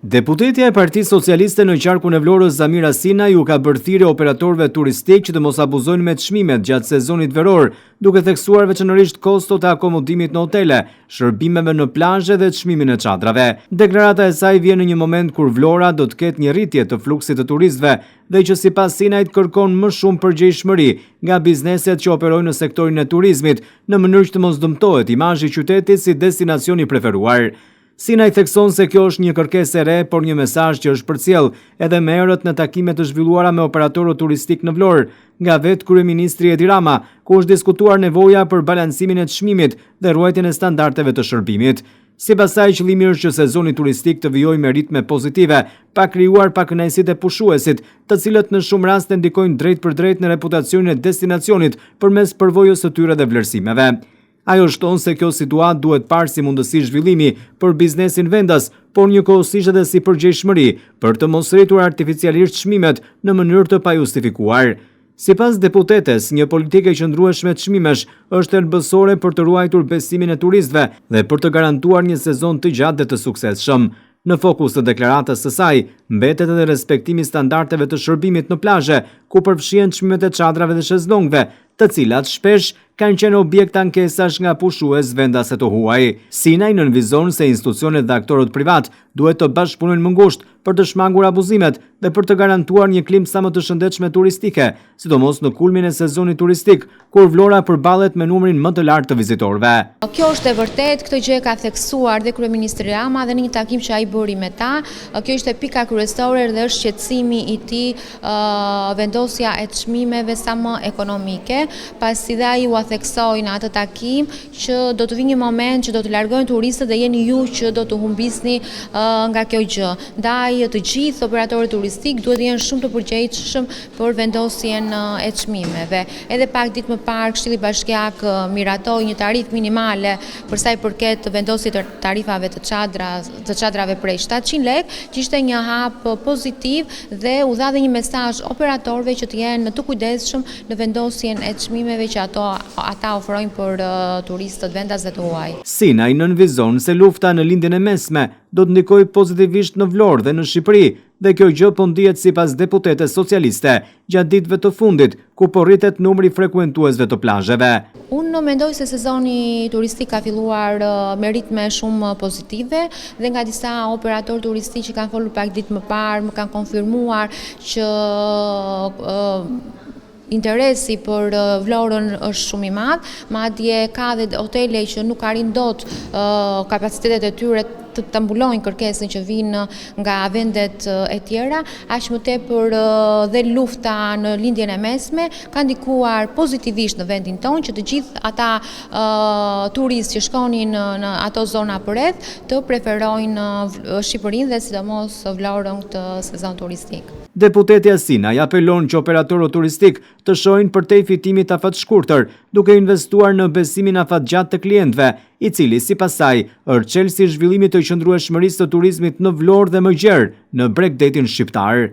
Deputetja e Partisë Socialiste në qarkun e Vlorës Zamira Sinaj ju ka bërë thirrje operatorëve turistik që të mos abuzojnë me çmimet gjatë sezonit veror, duke theksuar veçanërisht kostot e akomodimit në hotele, shërbimeve në plazhe dhe çmimin e çadrave. Deklarata e saj vjen në një moment kur Vlora do të ketë një rritje të fluksit të turistëve dhe që sipas Sinajt kërkon më shumë përgjegjësi nga bizneset që operojnë në sektorin e turizmit, në mënyrë që të mos dëmtohet imazhi i qytetit si destinacion i preferuar. Sinaj thekson se kjo është një kërkesë e re, por një mesazh që është përcjell edhe më herët në takime të zhvilluara me operatorët turistik në Vlorë, nga vetë kryeministri Edi Rama, ku është diskutuar nevoja për balancimin e çmimit dhe ruajtjen e standardeve të shërbimit. Sipas saj, qëllimi është që sezoni turistik të vijojë me ritme pozitive, pa krijuar pakënaqësitë e pushuesit, të cilët në shumë raste ndikojnë drejt për drejt në reputacionin e destinacionit përmes përvojës së tyre dhe vlerësimeve. Ajo shton se kjo situatë duhet parë si mundësi zhvillimi për biznesin vendas, por njëkohësisht edhe si përgjegjësi për të mos rritur artificialisht çmimet në mënyrë të pajustifikuar. Sipas deputetes, një politikë e qëndrueshme të çmimesh është helbësore për të ruajtur besimin e turistëve dhe për të garantuar një sezon të gjatë dhe të suksesshëm. Në fokus të deklaratës së saj, mbetet edhe respektimi standardeve të shërbimit në plazhe, ku përfshihen çmimet e çadrave dhe shezlongëve, të cilat shpesh kanë qenë objekt ankesash nga pushues vendase të huaj. Sinaj nënvizon se institucionet dhe aktorët privat duhet të bashkëpunojnë më ngushtë për të shmangur abuzimet dhe për të garantuar një klim sa më të shëndetshme turistike, sidomos në kulmin e sezonit turistik, kur Vlora përballet me numrin më të lartë të vizitorëve. Kjo është e vërtet, këtë gjë ka theksuar dhe kryeministri Rama dhe në një takim që ai bëri me ta. Kjo ishte pika kryesore dhe është shqetësimi i tij, vendosja e çmimeve sa më ekonomike, pasi dhe ai u theksoi në atë takim që do të vijë një moment që do të largojnë turistët dhe jeni ju që do të humbisni nga kjo gjë. Ndaj të gjithë operatorët turistik duhet të jenë shumë të përgjegjshëm për vendosjen e çmimeve. Edhe pak ditë më parë Këshilli Bashkiak miratoi një tarifë minimale për sa i përket vendosjes të tarifave të çadrave prej 700 lekë, që ishte një hap pozitiv dhe u dha dhe një mesazh operatorëve që të jenë të kujdesshëm në vendosjen e çmimeve që ata ofrojnë për turistët vendas dhe të huaj. Sinaj nënvizon se lufta në lindjen e mesme do të ndikojë pozitivisht në Vlorë dhe në Shqipëri, dhe kjo gjë po ndihet sipas deputetes socialiste gjatë ditëve të fundit, ku po rritet numri frekuentuesve të plazheve. Unë mendoj se sezoni turistik ka filluar me ritme shumë pozitive dhe nga disa operatorë turistik që kanë folur pak ditë më parë më kanë konfirmuar që interesi për Vlorën është shumë i madh, madje ka dhe hotele që nuk arrin dot kapacitetet e tyre të mbulojnë kërkesën që vinë nga vendet e tjera, aq më tepër dhe lufta në lindjen e mesme ka ndikuar pozitivisht në vendin tonë, që të gjithë ata turistë që shkonin në ato zona përreth të preferojnë Shqipërinë dhe sidomos Vlorën këtë sezon turistik. Deputetja Sinaj apelon që operatorët turistik të shohin përtej fitimit afatshkurtër, duke investuar në besimin afatgjatë të klientëve, i cili sipas saj është çelësi i zhvillimit të qëndrueshmërisë të turizmit në Vlorë dhe më gjerë në Bregdetin shqiptar.